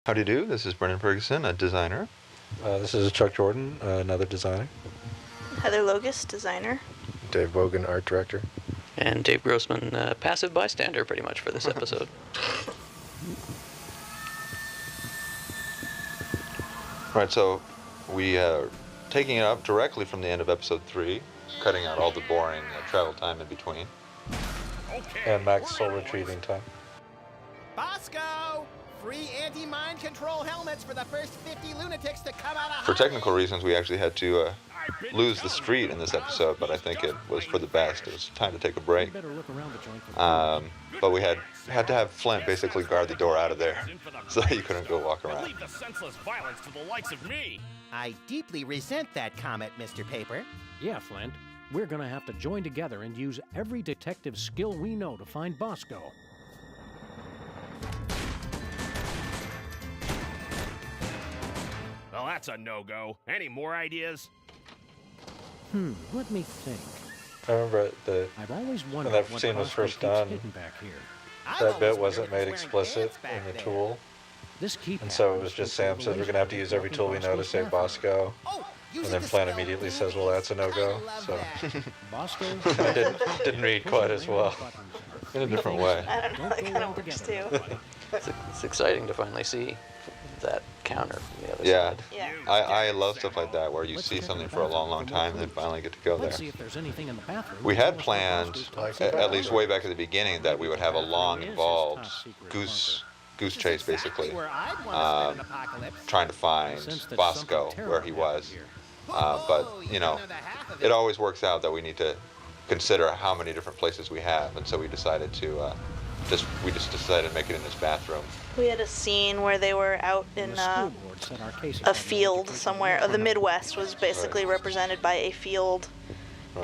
How do you do? This is Brendan Ferguson, a designer. This is Chuck Jordan, another designer. Heather Logus, designer. Dave Bogan, art director. And Dave Grossman, passive bystander pretty much for this episode. Right, so we are taking it up directly from the end of episode 3, cutting out all the boring travel time in between. And max soul retrieving time. Bosco! Free anti-mind control helmets for the first 50 lunatics to come out of For technical reasons, we actually had to lose the street in this episode, but I think it was for the best. It was time to take a break. But we had to have Flint basically guard the door out of there, so that you couldn't go walk around. Leave the senseless violence to the likes of me. I deeply resent that comment, Mr. Paper. Yeah, Flint. We're gonna have to join together and use every detective skill we know to find Bosco. Well, that's a no-go. Any more ideas? Let me think. I remember I've always wondered that what scene was Bosco first keeps done. hidden back here. that bit wasn't made explicit in the tool. This keypad And so it was was just supposed Sam to says we're going to have to use every tool we know to save Bosco. And then Flint immediately says, well, that's a no-go. So Bosco it didn't read quite as well. In a different way. I don't know, that kind of works too. It's exciting to finally see that counter from the other Yeah. side. Yeah. I love stuff like that, where you see something for a long, long time and then finally get to go there. Let's see if there's anything in the bathroom. We had planned, at least way back at the beginning, that we would have a long, involved goose chase, basically, trying to find Bosco where he was. But, you know, it always works out that we need to consider how many different places we have, and so we decided to just decided to make it in his bathroom. We had a scene where they were out in a field somewhere. The Midwest was basically represented by a field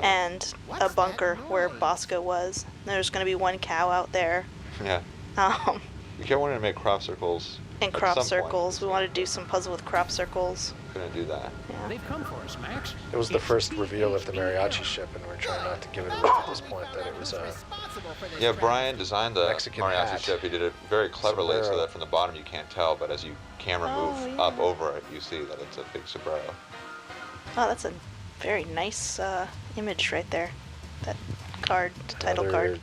and a bunker where Bosco was. There's going to be one cow out there. Yeah. We kept wanting to make crop circles. And at crop some circles. point. We wanted to do some puzzle with crop circles. Couldn't do that. Yeah. They've come for us, Max. It was the first reveal of the mariachi ship, and we're trying not to give it away at this point that it was Yeah, Brian designed the Mexican mariachi hat. ship. He did it very cleverly so Sombrero. that from the bottom you can't tell, but as you camera move up over it, you see that it's a big sombrero. Oh, that's a very nice image right there. That card, title card.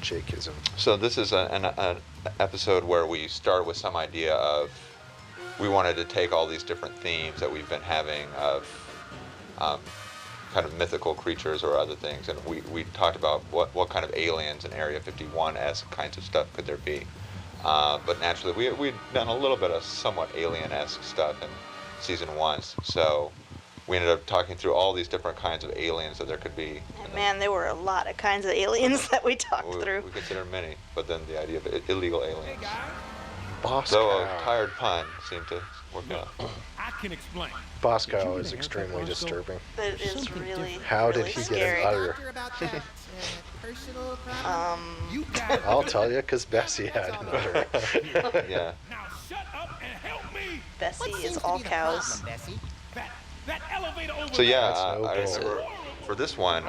Jakeism. So this is an episode where we start with some idea of, we wanted to take all these different themes that we've been having of kind of mythical creatures or other things, and we talked about what kind of aliens and Area 51-esque kinds of stuff could there be. But naturally, we'd done a little bit of somewhat alien-esque stuff in season 1, so we ended up talking through all these different kinds of aliens that there could be. And man, there were a lot of kinds of aliens that we talked through. We consider many, but then the idea of illegal aliens. Bosco. Though a tired pun seemed to work out. I can explain. Bosco is extremely disturbing. It is really, How did really he scary. get an udder? I'll tell you, because Bessie had an udder. Yeah. Now shut up and help me. Bessie is all cows. That elevator over So yeah, That's no I bull. remember for this one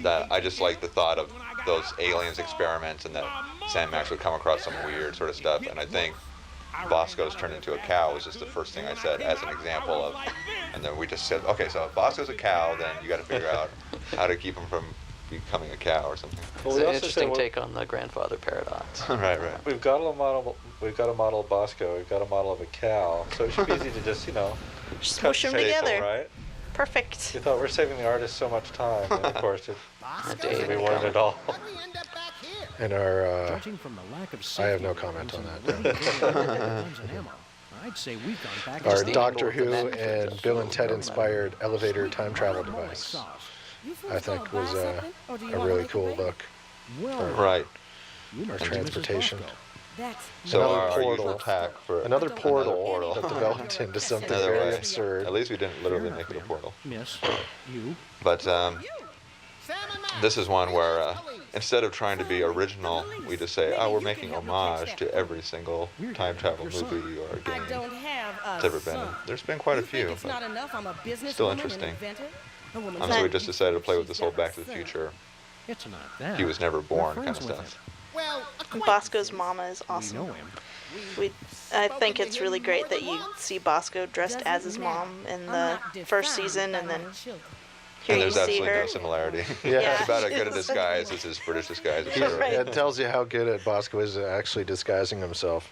that I just like the thought of those aliens experiments and that Sam Max would come across some weird sort of stuff, and I think Bosco's turned into a cow was just the first thing I said as an example of, and then we just said, okay, so if Bosco's a cow, then you got to figure out how to keep him from becoming a cow or something. It's Well, we an also interesting said, take on the grandfather paradox. Right. we've got a model of Bosco, we've got a model of a cow, so it should be easy to just, Just cut smush them and paste, together. right? Perfect. We thought we're saving the artist so much time, and of course, Dave, we weren't at all. And our, Judging from the lack of I have safety no comment on rules that. and guns and ammo, I'd say we've gone back our to the Doctor angle Who of the net. and Bill and Ted inspired elevator time travel device, I think was a really cool look. Right. Or transportation. So Another our portal. usual tack for Another portal portal. that developed into something Another very way. absurd. At least we didn't literally make it a portal. Miss, you. But this is one where instead of trying to be original, we just say, oh, we're making homage to every single time travel movie or game that's ever been in. There's been quite a few, but still interesting. So we just decided to play with this whole Back to the Future, It's not that. he was never We're born kind of friends with stuff. Well, And Bosco's mama is We awesome. know him. I think it's really great that you see Bosco dressed as his mom in the first season, and then here And you there's see absolutely her. no similarity. Yeah. It's about as good a disguise as his British disguise, etc. Right. It tells you how good at Bosco is at actually disguising himself.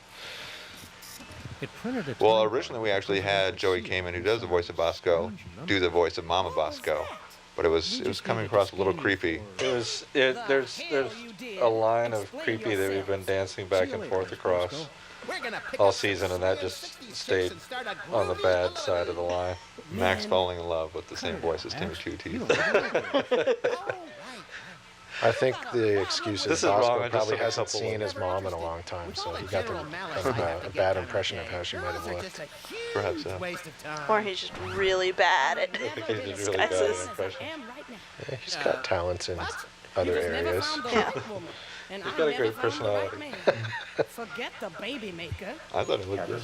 It printed a Well, time originally we card actually because had I Joey could Kamen, see who does the voice of Bosco, do the voice of Mama Bosco, but it was coming across a little creepy. There's a line of creepy that we've been dancing back and forth across we're gonna pick all up some season, and that 60s just chicks stayed and start a on the groovy bad side of the line. Max falling in love with the same voice as Timmy Two You Teeth. know, I think the excuse is This is wrong, Bosco I just probably took a hasn't couple seen of- his mom in a long time, so he got the, kind of a bad impression of how she might have looked. Perhaps so. Waste of time. Or he's just really bad at I think he did really bad disguises. at impression. Yeah, he's got talents in other areas. Yeah. He's got a great personality. Forget the baby maker. I thought it looked good.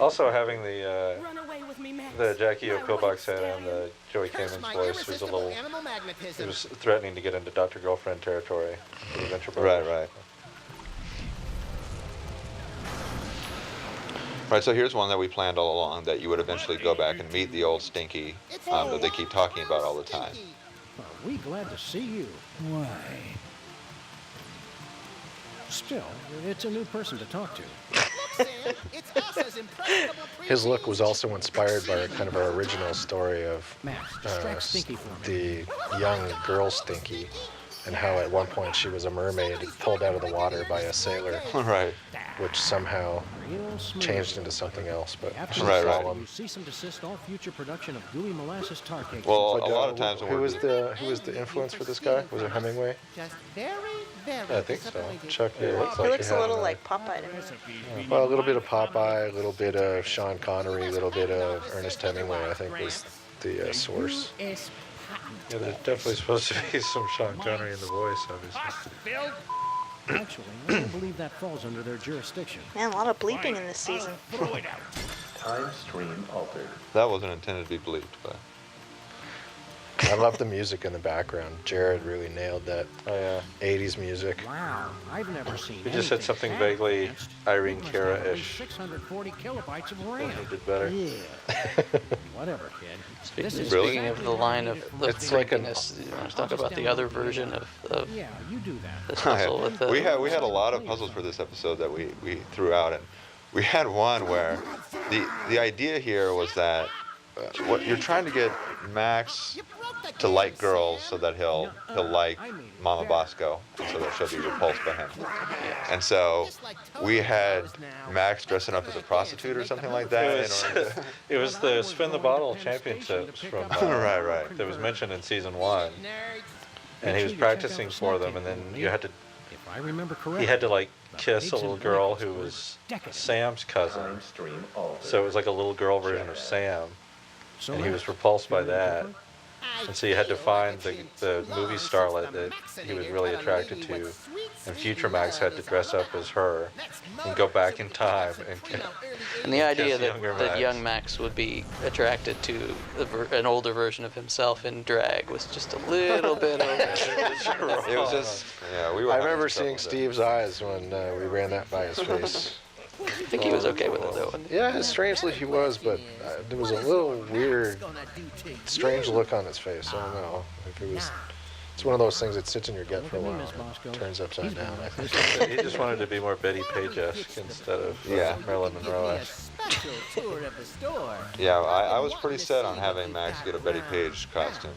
Also, having the Run away with me, Max. Jackie O. My Pillbox wife's head and the Joey Curse Kamen's my voice was a irresistible little. animal It magnetism. was threatening to get into Dr. Girlfriend territory. For the Adventure Right, Brothers. right. Right, so here's one that we planned all along, that you would eventually go back and meet the old Stinky that they keep talking about all the time. Are we glad to see you? Why? Still, it's a new person to talk to. It's us as impressionable His look was also inspired by kind of our original story of Max, distract Stinky for me. the young girl Stinky, and how at one point she was a mermaid pulled out of the water by a sailor, Right. which somehow Real smooth. changed into something else. But After she's the Right, show, right. solemn. you cease and desist all future production of gooey molasses tar cake. Well, But, a lot of times when who we're was the influence for this guy? Was it Hemingway? Just very, very I think so. disappointed. Chuck, it looks He like looks he a had little a- like Popeye to me. Well, a little bit of Popeye, a little bit of Sean Connery, a little bit of Ernest Hemingway, I think was the source. Yeah, there's definitely supposed to be some Sean Connery in the voice, obviously. Phil, Actually, I don't believe that falls under their jurisdiction. Man, a lot of bleeping in this season. throw it out. Time stream altered. That wasn't intended to be bleeped, but I love the music in the background. Jared really nailed that Oh yeah. 80s music. Wow, I've never seen. He just said anything something that vaguely advanced. Irene You must have at least Cara-ish. 640 kilobytes of I RAM. think he did better. Yeah. Whatever, kid. This is Really? Speaking of the line of It's like an- creepiness, you want to talk about the other version of Yeah, you do that. this puzzle with the... we had a lot of puzzles for this episode that we threw out, and we had one where the idea here was that what you're trying to get Max to like girls so that he'll like Mama Bosco, and so that she'll be repulsed by him. And so we had Max dressing up as a prostitute or something like that. in order to- It was the Spin the Bottle Championships from Right, right. that was mentioned in season 1, and he was practicing for them, and then you had to If I remember correctly. he had to like kiss a little girl who was Sam's cousin, Time stream altered. so it was like a little girl version of Sam, So and he Max, was repulsed by feeling that. different? And so you had to find the movie starlet that he was really attracted to, and future Max had to dress up as her and go back in time and And the idea Kiss that, younger that Max. young Max would be attracted to an older version of himself in drag was just a little bit over. It was just, yeah, we were. I having remember trouble seeing with it. Steve's eyes when we ran that by his face. I think he was okay with it though. Yeah, strangely he was, but there was a little weird, strange look on his face. I don't know if it was. It's one of those things that sits in your gut for a while and turns upside down, I think. He just wanted to be more Betty Page-esque instead of Yeah. Marilyn Monroe-esque. Special tour of the store. Yeah, I was pretty set on having Max get a Betty Page costume.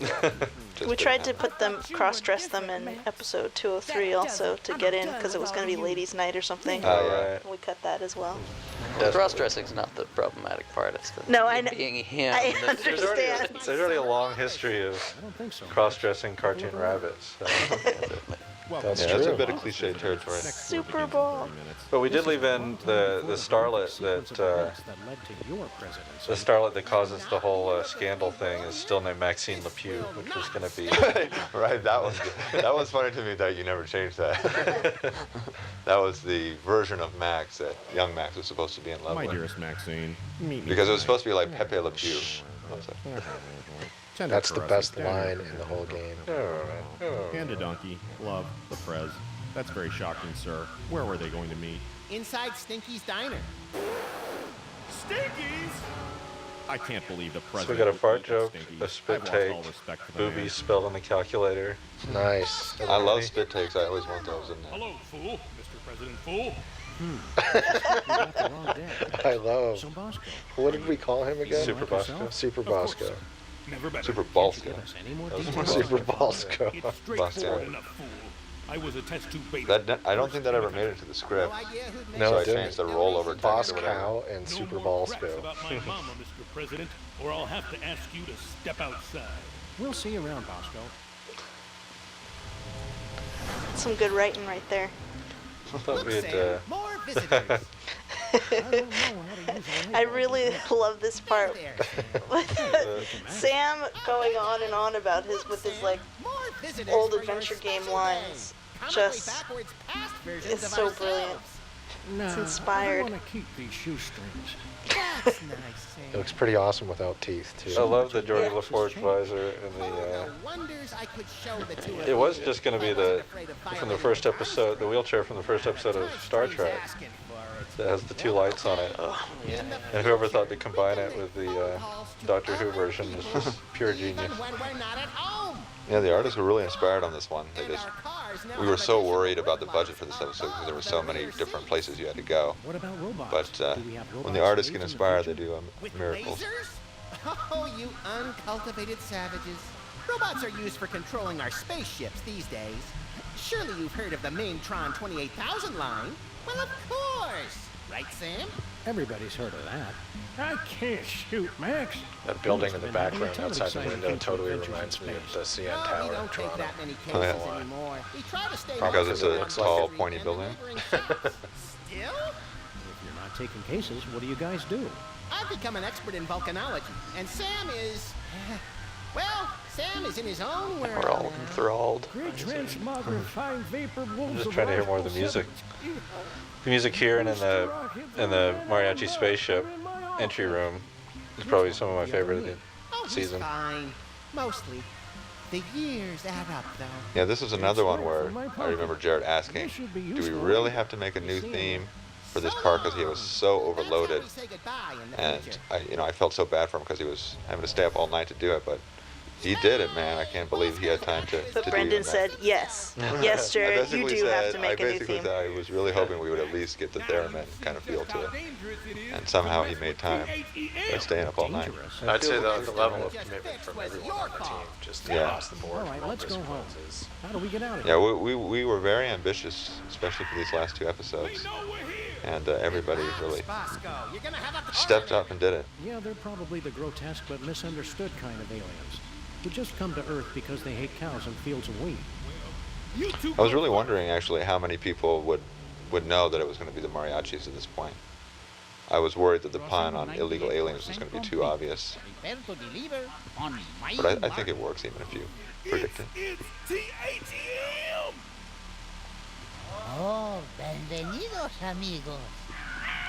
Just We tried to didn't put them cross-dress them in episode 203 also to get in because it was going to be ladies' night or something. Oh, yeah. Right. We cut that as well. The cross-dressing's not the problematic part. It's the No, I know. being him. I that- There's already, understand. there's already a long history of I don't think so. cross-dressing cartoon rabbits. So. That's Yeah, that's a true. bit of cliche territory. Super Bowl. But we did leave in the starlet Sequence that of events that led to your presidency. the starlet that causes the whole scandal thing is still named Maxine Lepew, which was going to be. Right, that was funny to me that you never changed that. That was the version of Max that young Max was supposed to be in love My with. dearest Maxine, meet me Because it was tonight. supposed to be like Pepe Le Pew. That's the best line in the whole game. Panda Donkey, Love, the Prez. That's very shocking, sir. Where were they going to meet? Inside Stinky's Diner. Stinkies! I can't believe the So president. we got a would fart eat joke, Stinkies. a spit I've lost take, all respect for the man. boobies spelled on the calculator. Nice. I love spit takes. I always want those in there. Hello, fool. Mr. President Fool. I love. So Bosco, What did we call him again? Super Bosco. Super Bosco. Never better. Super Balsco. any more That was details? Super Bosco. It's straightforward enough, fool. I was a test tube baby. I don't think that ever made it to the script. No idea who'd make No, So it I didn't. changed the rollover text Boss or whatever. Cow and No Super more raps Bosco. about my mama, Mr. President, or I'll have to ask you to step outside. We'll see you around, Bosco. Some good writing right there. I thought Look, we had, Sam, more visitors. I don't know how to use all I that. really love this part. There, Sam. Sam going on and on about his like More visitors old for your adventure game special lines. day. Comically Just backwards past versions it's of so ourselves. brilliant. Nah, It's inspired. I want to keep these shoestrings. That's nice, It Sam. looks pretty awesome without teeth, I too. love the Geordie Yeah. LaForge visor and Oh, the wonders I could show the two of It was you. just going to be I the wasn't afraid of from the violating first the episode, the wheelchair from the first episode of Star Trek asking for it. that has the two lights on it. In the And whoever thought to combine it with the Doctor Who version is just pure Even genius. when we're not at home. Yeah, the artists were really inspired on this one. They And just our cars now we were have so additional worried about the brake budget for lights. this episode because there were so many different places you had to go. What about robots? But Do we have when the robots artists made get in the inspired, they future? do With miracles. lasers? Oh, you uncultivated savages. Robots are used for controlling our spaceships these days. Surely you've heard of the Maintron 28,000 line? Well, of course. Right, Sam? Everybody's heard of that. I can't shoot, Max. That building in the Must have back been room having a ton of outside the exciting window things to totally adventure in reminds me of space. the CN No, we Tower in don't take Toronto. that many Oh, yeah. cases anymore. We try to stay Because it's more a focused tall, on pointy and building. delivering ships. Still? If you're not taking cases, what do you guys do? I've become an expert in volcanology, and Sam is... Well, Sam is in his own world. We're all now. enthralled. Great transmogrified fine vapor wolves. I'm just of trying to hear more of the music. The music here and in the mariachi spaceship entry room is probably some of my favorite of the Oh, he's season. fine. Mostly. The years add up, though. Yeah, this is another one where I remember Jared asking, "Do we really have to make a new theme for this park?" Because he was so overloaded, That's how we say goodbye in the and future. I felt so bad for him because he was having to stay up all night to do it, but he did it, man. I can't believe he had time to But do Brendan that. said, yes. Yes, I Jared, you basically do have to said- make I a new basically theme. said I was really hoping we would at least get the theremin kind of feel to it, and somehow he made time by staying up all night. Dangerous. I'd say the Feels level like of just commitment fixed from was everyone your on the team, fault. just Yeah. across the board. All right, from let's go home. disciplines is- How do we get out of Yeah, here? we were very ambitious, especially for these last two episodes, and everybody really Bosco, you're gonna have a stepped up and did it. Yeah, they're probably the grotesque but misunderstood kind of aliens who just come to Earth because they hate cows and fields of wheat. I was really wondering actually how many people would know that it was going to be the mariachis at this point. I was worried that the pun on illegal aliens was going to be too obvious, Prepare to deliver on my but I think it works even if you predict it. It's TATM! Oh, bienvenidos, amigos.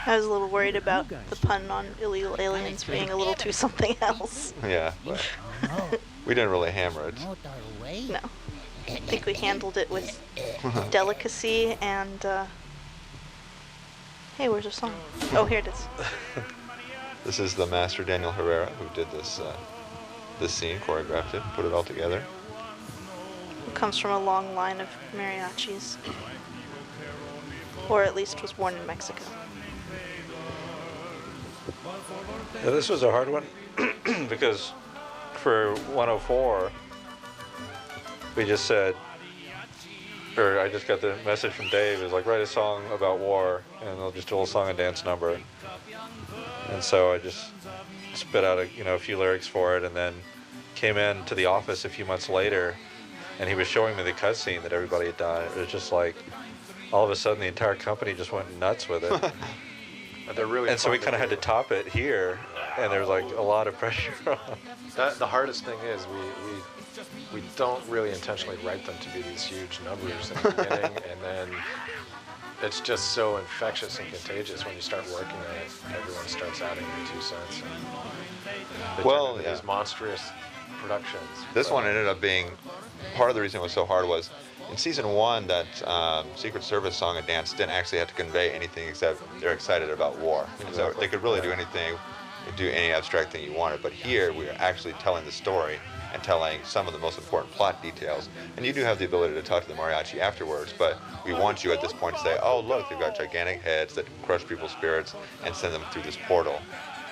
I was a little worried You about guys the pun on illegal aliens being a little too something else. Yeah, but No, we didn't really hammer it. not our way. No. I think we handled it with delicacy and, Hey, where's our song? Oh, here it is. This is the master Daniel Herrera who did this scene, choreographed it, put it all together. It comes from a long line of mariachis. Or at least was born in Mexico. Yeah, this was a hard one because for 104, we just said, or I just got the message from Dave, is like, write a song about war, and they'll just do a little song and dance number. And so I just spit out a few lyrics for it, and then came in to the office a few months later, and he was showing me the cutscene that everybody had done. It was just like, all of a sudden the entire company just went nuts with it. They're really And so we fun kind of had to do. top it here, and there was like a lot of pressure on. The hardest thing is we don't really intentionally write them to be these huge numbers in the beginning, and then it's just so infectious and contagious when you start working on it. Everyone starts adding their 2 cents. And they Well, turn into yeah. these monstrous productions. This one ended up being, part of the reason it was so hard was, in season 1, that Secret Service song and dance didn't actually have to convey anything except they're excited about war. And so they could really do anything, do any abstract thing you wanted. But here, we are actually telling the story and telling some of the most important plot details. And you do have the ability to talk to the mariachi afterwards, but we want you at this point to say, oh, look, they've got gigantic heads that crush people's spirits and send them through this portal.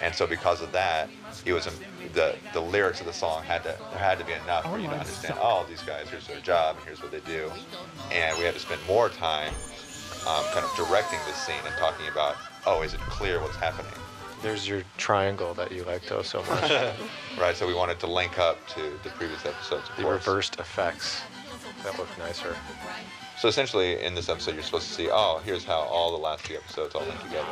And so because of that, it was the lyrics of the song there had to be enough for you to understand, oh, these guys, here's their job, and here's what they do. And we had to spend more time kind of directing this scene and talking about, oh, is it clear what's happening? There's your triangle that you like so much. Right, so we wanted to link up to the previous episodes, of The course. reversed effects that look nicer. So essentially, in this episode, you're supposed to see, oh, here's how all the last 2 episodes all link together.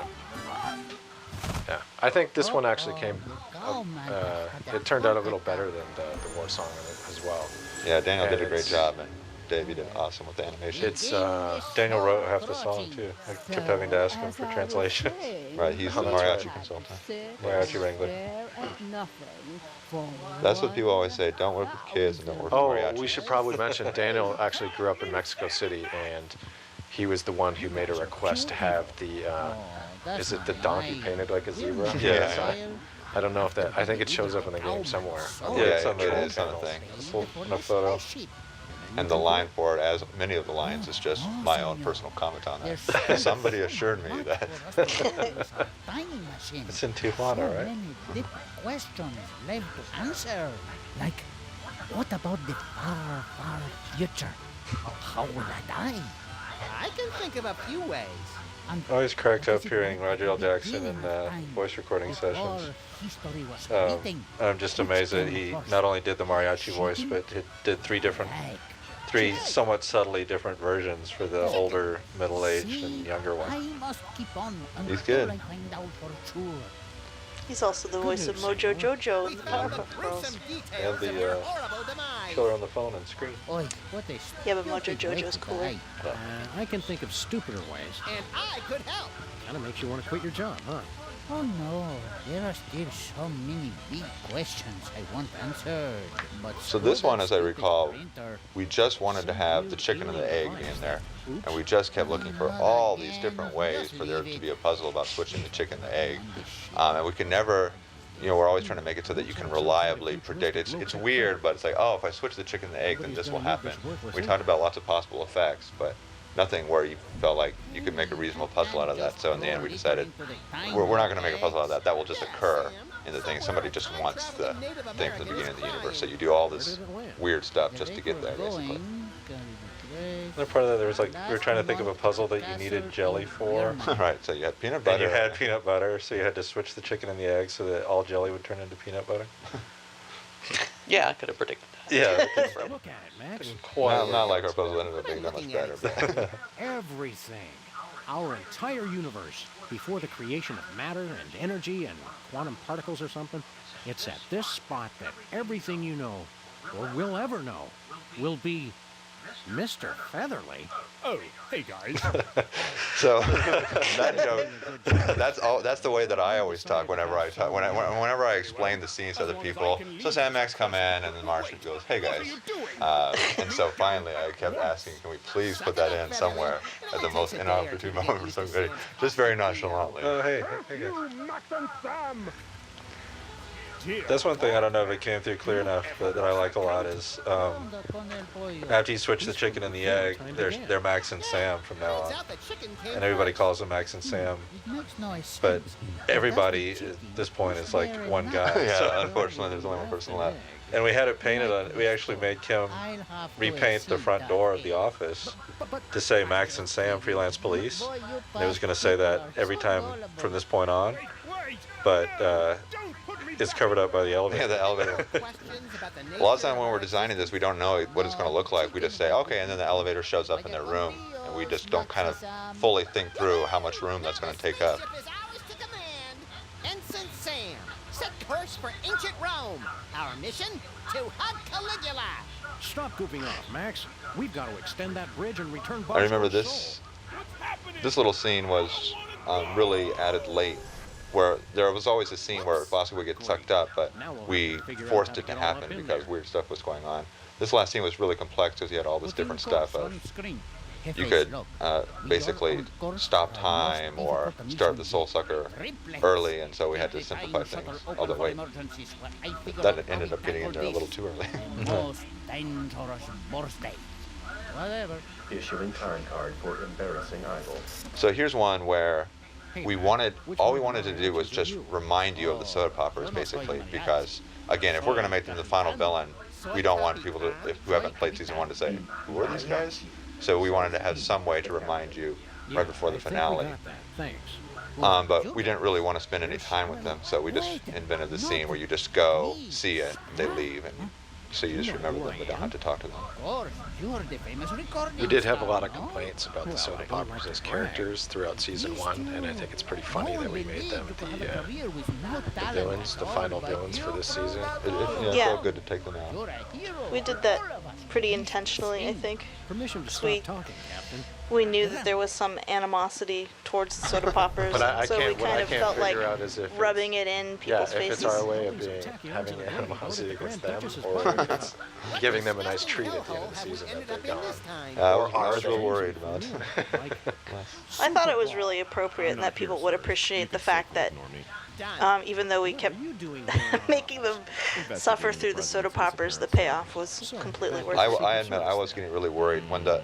Yeah, I think this one actually it turned out a little better than the war song as well. Yeah, Daniel did a great job, and Dave, you did awesome with the animation. It's Daniel wrote half the song too. I kept having to ask him for translation. Right, he's the mariachi consultant. Mariachi wrangler. That's what people always say, don't work with kids and don't work with mariachi. We should probably mention Daniel actually grew up in Mexico City, and he was the one who made a request to have the, is it the donkey painted like a zebra? Yeah. I don't know if I think it shows up in the game somewhere. Yeah, it is on the thing. A photo. And the line for it, as many of the lines, is just my own personal comment on it. Somebody assured me that. It's in Tijuana, right? Many different questions left to answer. Like, what about the far, far future? How will I die? I can think of a few ways. I always cracked up hearing Roger L. Jackson in voice recording sessions. I'm just amazed that he not only did the mariachi voice, but he did three somewhat subtly different versions for the older, middle-aged, and younger one. He's good. He's also the voice of Mojo Jojo in the Powerpuff Girls. And the killer on the phone and screen. Yeah, but Mojo Jojo's cool. I can think of stupider ways. And I could help. Kind of makes you want to quit your job, huh? Oh no, there are still so many big questions I want answered. But So this one, as I recall, we just wanted to have the chicken and the egg be in there. And we just kept looking for all these different ways for there to be a puzzle about switching the chicken and the egg. And we can never, we're always trying to make it so that you can reliably predict. It's weird, but it's like, oh, if I switch the chicken and the egg, then this will happen. We talked about lots of possible effects, but nothing where you felt like you could make a reasonable puzzle out of that. So in the end, we decided we're not going to make a puzzle out of that. That will just occur in the thing. Somebody just wants the thing from the beginning of the universe. So you do all this weird stuff just to get there, basically. Another part of that, there was we were trying to think of a puzzle that you needed jelly for. Right, so you had peanut butter. And you had peanut butter, so you had to switch the chicken and the egg so that all jelly would turn into peanut butter. Yeah, I could have predicted that. Yeah. Look at it, Max. Not like our puzzle ended up being that much better. But. Everything. Our entire universe, before the creation of matter and energy and quantum particles or something, it's at this spot that everything you know, or will ever know, will be Mr. Featherly. Oh, hey guys. So that joke, that's the way that I always talk whenever I talk. Whenever I explain the scenes to other people. So Sam Max come in and then Martian goes, "Hey guys," and so finally I kept asking, "Can we please put that in somewhere at the most inopportune moment for somebody?" Just very nonchalantly. Oh hey guys. That's one thing I don't know if it came through clear enough, but that I like a lot is after you switch the chicken and the egg, they're Max and Sam from now on, and everybody calls them Max and Sam, but everybody at this point is like one guy. Yeah, so. unfortunately, there's only one person left. And we had it painted on. We actually made Kim repaint the front door of the office to say Max and Sam Freelance Police. And it was going to say that every time from this point on, but it's covered up by the elevator. Yeah, the elevator. A lot of time when we're designing this, we don't know what it's going to look like. We just say, okay, and then the elevator shows up in their room, and we just don't kind of fully think through how much room that's going to take up. Ensign Sam, set course for ancient Rome. Our mission, to hug Caligula. Stop goofing off, Max. We've got to extend that bridge and return I remember this little scene was really added late where there was always a scene where Bosco would get sucked up, but we forced it to happen because weird stuff was going on. This last scene was really complex because he had all this different stuff of you could basically stop time or start the Soul Sucker early, and so we had to simplify things. Although wait, that ended up getting in there a little too early. Most dangerous birthday. Whatever. Issuing time card for embarrassing idol. So here's one where all we wanted to do was just remind you of the soda poppers, basically, because again, if we're going to make them the final villain, we don't want people who haven't played season 1 to say, who are these guys? So we wanted to have some way to remind you right before the finale. But we didn't really want to spend any time with them, so we just invented the scene where you just go, see it, they leave, and so you just remember them but don't have to talk to them. We did have a lot of complaints about the soda poppers as characters throughout season 1, and I think it's pretty funny that we made them the villains, the final villains for this season. It felt good to take them out. We did that pretty intentionally, I think. We knew that there was some animosity towards the soda poppers, so we kind of felt like rubbing it in people's faces. If it's our way of having animosity against them, or if it's giving them a nice treat at the end of the season that they're gone. I was real worried about I thought it was really appropriate and that people would appreciate the fact that even though we kept making them suffer through the soda poppers, the payoff was completely worth it. I admit I was getting really worried when the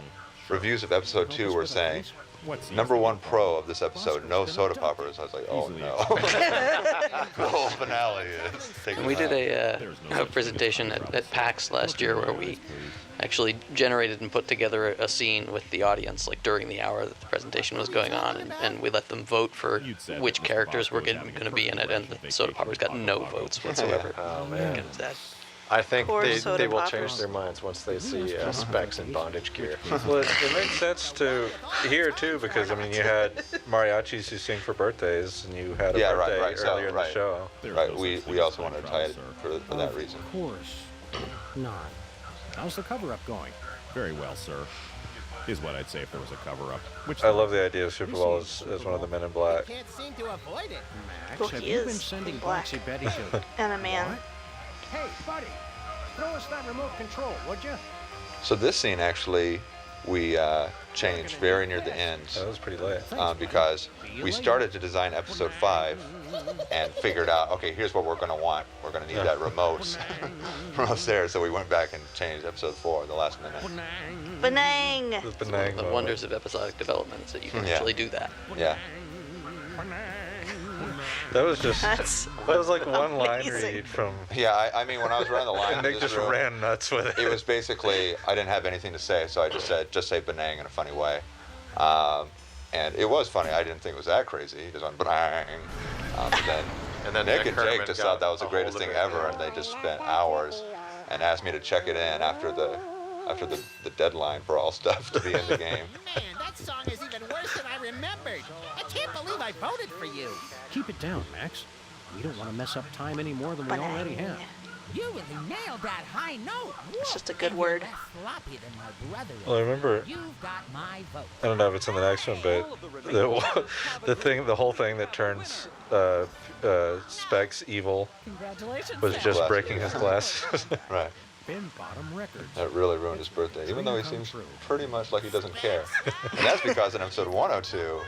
reviews of episode 2 were saying, #1 pro of this episode, no soda poppers. I was like, oh no. The whole finale is taking We did a presentation at PAX last year where we actually generated and put together a scene with the audience, like during the hour that the presentation was going on, and we let them vote for which characters were going to be in it, and the soda poppers got no votes whatsoever. Oh man. I think they will change their minds once they see Specs in bondage gear. Well, it makes sense to here too, because I mean you had mariachis who sing for birthdays, and you had a birthday earlier in the show. Right. We also wanted to tie it for that reason. Of course not. How's the cover-up going? Very well, sir. Is what I'd say if there was a cover-up. Which I love the idea of Superball as one of the Men in Black. Can't seem to avoid it. Well, have he you been is sending black Boxy Betty to... and a man. Hey, buddy, throw us that remote control, would you? So this scene actually we changed very near the end. That was pretty late. Because we started to design episode 5 and figured out, okay, here's what we're going to want. We're going to need that remote from upstairs. So we went back and changed episode 4 in the last minute. Benang! The wonders of episodic development is that you can actually do that. Yeah. That was just, that was like one line read from... Yeah, I mean, when I was running the line and Nick just ran nuts with it. It was basically, I didn't have anything to say, so I just said, just say Benang in a funny way. And it was funny. I didn't think it was that crazy. He just went Benang. And then Nick and Jake just thought that was the greatest thing ever, and they just spent hours and asked me to check it in after the deadline for all stuff to be in the game. Man, that song is even worse than I remembered. I can't believe I voted for you. Keep it down, Max. We don't want to mess up time any more than we already have. You really nailed that high note. It's just a good word. Sloppy than my brother. Well, I remember. You've got my vote. I don't know if it's in the next one, but the whole thing that turns Specs evil was just breaking his glasses. Right. Bottom records. That really ruined his birthday, even though he seems pretty much like he doesn't care. And that's because in episode 102,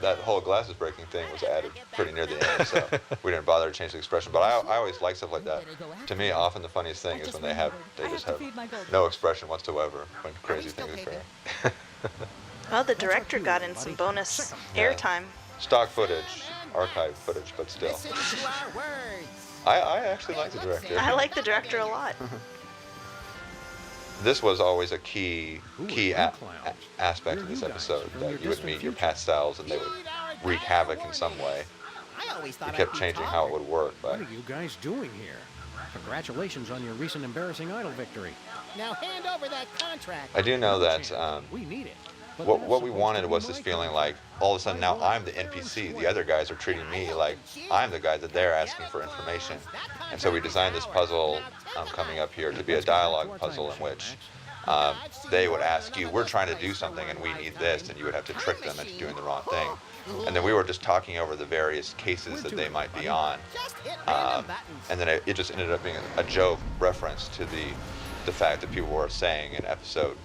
that whole glasses breaking thing was added pretty near the end, so we didn't bother to change the expression. But I always like stuff like that. To me, often the funniest thing is when they just have no expression whatsoever when crazy things occur. Well, the director got in some bonus airtime. Stock footage, archive footage, but still. I actually like the director. I like the director a lot. This was always a key aspect of this episode, that you would meet your past selves and they would wreak havoc in some way. You kept changing how it would work. But what are you guys doing here? Congratulations on your recent embarrassing idol victory. Now hand over that contract. I do know that we need it. What we wanted was this feeling like all of a sudden now I'm the NPC. The other guys are treating me like I'm the guy that they're asking for information. And so we designed this puzzle coming up here to be a dialogue puzzle in which they would ask you, we're trying to do something and we need this, and you would have to trick them into doing the wrong thing. And then we were just talking over the various cases that they might be on. And then it just ended up being a joke reference to the fact that people were saying in episode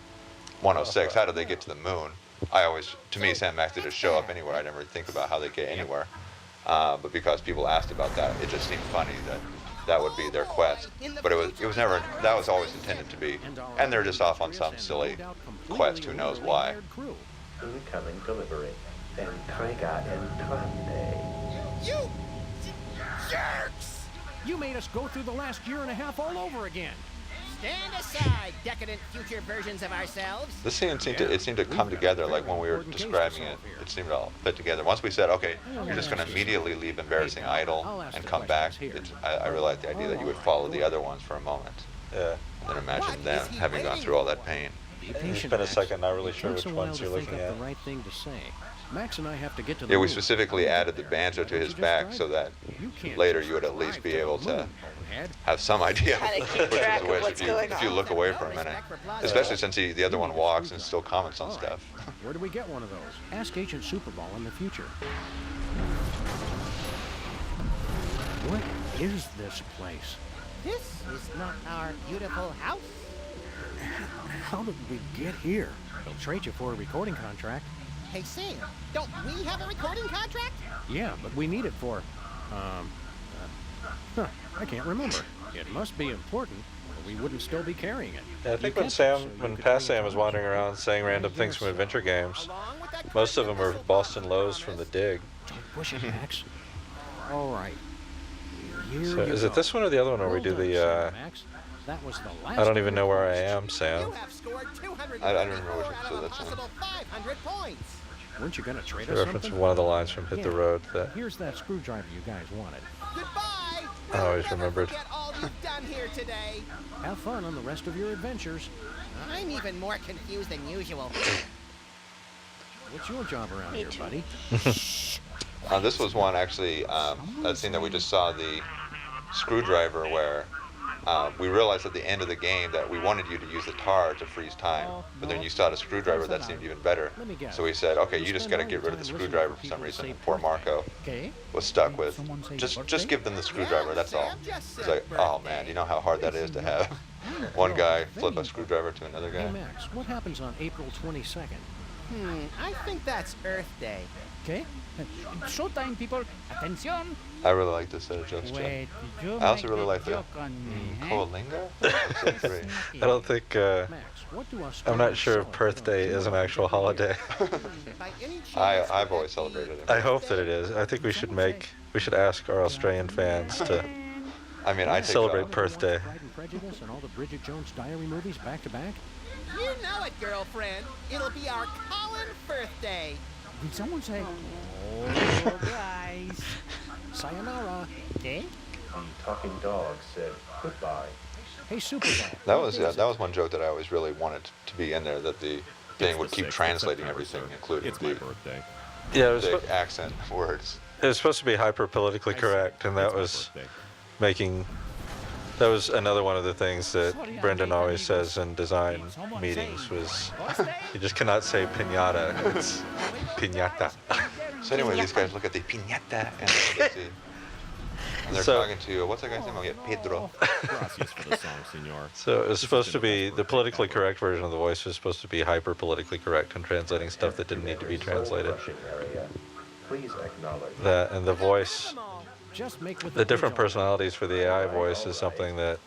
106, how did they get to the moon? To me, Sam Max, they just show up anywhere. I never think about how they get anywhere. But because people asked about that, it just seemed funny that would be their quest. But it was never, that was always intended to be. And they're just off on some silly quest, who knows why. Incoming delivery. Entrega entrante. You jerks! You made us go through the last year and a half all over again. Stand aside, decadent future versions of ourselves. This scene seemed to come together, like when we were describing it. It seemed to all fit together. Once we said, okay, you're just going to immediately leave Embarrassing Idol and come back, I realized the idea that you would follow the other ones for a moment. Yeah. And then imagine them having gone through all that pain. It's been a second, not really sure which ones you're looking at. The right thing to say. Max and I have to get to the Yeah, we moon. specifically added the banjo to his back so that later you would at least be able to have some idea Kinda keep which track is of which what's if going you on. look away for a minute. Especially since the other one walks and still comments on stuff. Where do we get one of those? Ask Agent Superball in the future. What is this place? This is not our beautiful house. How did we get here? They'll trade you for a recording contract. Hey, Sam, don't we have a recording contract? Yeah, but we need it for, I can't remember. It must be important, or we wouldn't still be carrying it. Yeah, I think when past Sam was wandering around saying random things from adventure games, most of them are Boston Lows from the Dig. Don't push it, Max. All right. Here So you is go. it this one or the other one where we do Well done, the, Max. That was the last I don't even know where I one. am, Sam. You have scored 200 I don't remember which out of episode a that's in. possible 500 points. Weren't you gonna trade The us reference something? of one of the lines from Hit the Yeah. Road that Here's that screwdriver you guys wanted. Goodbye. I always We'll never remembered. forget all you've done here today. Have fun on the rest of your adventures. I'm even more confused than usual. What's your job around Me here, too. buddy? This was one actually, that scene that we just saw, the screwdriver, where we realized at the end of the game that we wanted you to use the tar to freeze time, but then you saw the screwdriver that seemed even better. So we said, okay, you just got to get rid of the screwdriver for some reason. And poor Marco Okay. was stuck with, just give them the screwdriver, that's all. He's like, oh man, you know how hard that is to have one guy flip a screwdriver to another Hey, guy? Max, what happens on April 22nd? I think that's Earth Day. Okay. Showtime, people. Attention. I really like this set of jokes, too. Wait, did you I also make really a like the joke on me, huh? Coalinga? Episode 3. I don't think, Max, what do I'm Australians not sure if celebrate Perth on Day June is an actual 23rd? holiday. By any chance, I've would always that celebrated be it. I hope that it is. I think we should ask our Australian fans to I mean, I take Celebrate it off. Perth Day. Pride and Prejudice and all the Bridget Jones Diary movies back to back? You know it, girlfriend. It'll be our Colin birthday. Did someone say, oh, guys? Sayonara. Okay. The talking dog said goodbye. Hey, Superman. That was one joke that I always really wanted to be in there, that the thing would the keep 6th of translating September, everything, sir. including It's my the birthday. Yeah, it was, big accent words. it was supposed to be hyper politically correct, and that It's my was birthday. that was another one of the things that Brendan always says in design meetings was you just cannot say piñata, it's piñata. So anyway, these guys look at the piñata and they see. And they're So- talking to, what's that guy's name? Oh, yeah, Pedro. Gracias for the song, senor. So it was supposed to be, the politically correct version of the voice was supposed to be hyper politically correct and translating stuff that didn't need to be translated. Rushing area. Please acknowledge. That and the voice, Just make with the different bridge personalities for the AI voice is something that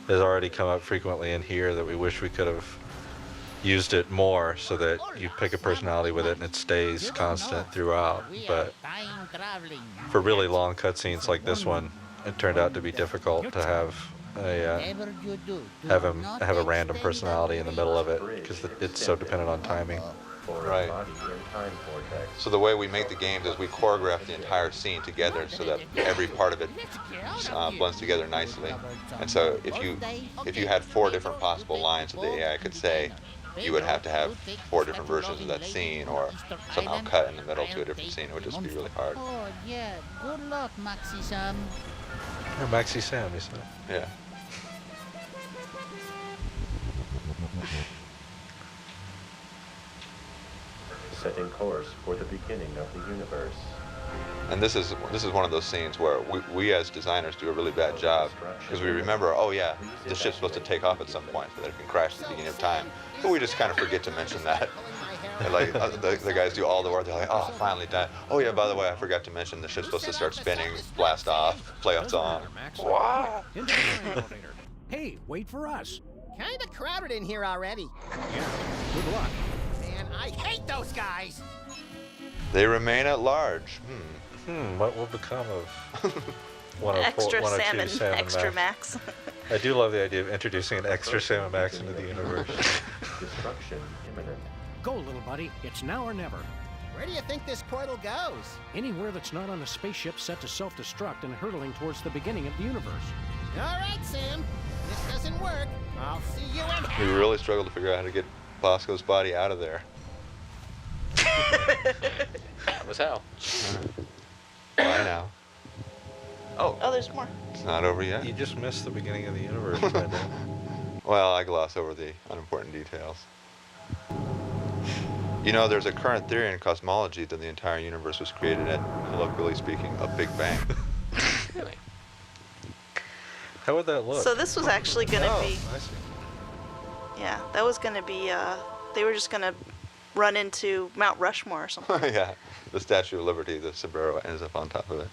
has already come up frequently in here that we wish we could have used it more so that you pick a personality with it and it stays constant throughout. We But are time traveling. for really long cutscenes like this one, it turned out to be difficult to have a Whatever you do, do have him not have a random extend personality in the middle of it Bridge because is it's so extended. dependent on timing. For Right. a body in time vortex. So the way we make the games is we choreograph the entire scene together so that every part of it Let's get out of here. blends together nicely. And so if you had 4 different possible lines that the AI could say, you would have to have 4 different versions of that scene, or somehow cut in the middle to a different scene. It would just be really hard. Oh, yeah. Good luck, Maxi Sam. Or Maxi Sam, you said. Yeah. Setting course for the beginning of the universe. And this is one of those scenes where we as designers do a really bad job because we remember, oh yeah, the ship's supposed to take off at some point so that it can crash at the beginning of time, but we just kind of forget to mention that. And like the guys do all the work. They're like, oh, finally done. Oh yeah, by the way, I forgot to mention the ship's supposed to start spinning, blast off, play a song. Wow. Into the elevator. Hey, wait for us. Kinda crowded in here already. Yeah, good luck. Man, I hate those guys! They remain at large. What will become of 104, Extra 102 salmon, extra max. I do love the idea of introducing an extra Salmon Max into the universe. Destruction imminent. Go, little buddy. It's now or never. Where do you think this portal goes? Anywhere that's not on a spaceship set to self-destruct and hurtling towards the beginning of the universe. All right, Sam. If this doesn't work, I'll see you in hell. We really struggled to figure out how to get Bosco's body out of there. That was how. Why now? Oh, there's more. It's not over yet. You just missed the beginning of the universe right there. Well, I gloss over the unimportant details. You know, there's a current theory in cosmology that the entire universe was created at, colloquially speaking, a Big Bang. Really? How would that look? So this was actually going to be, I see. yeah, that was going to be, they were just going to run into Mount Rushmore or something. Yeah, the Statue of Liberty, the sombrero ends up on top of it.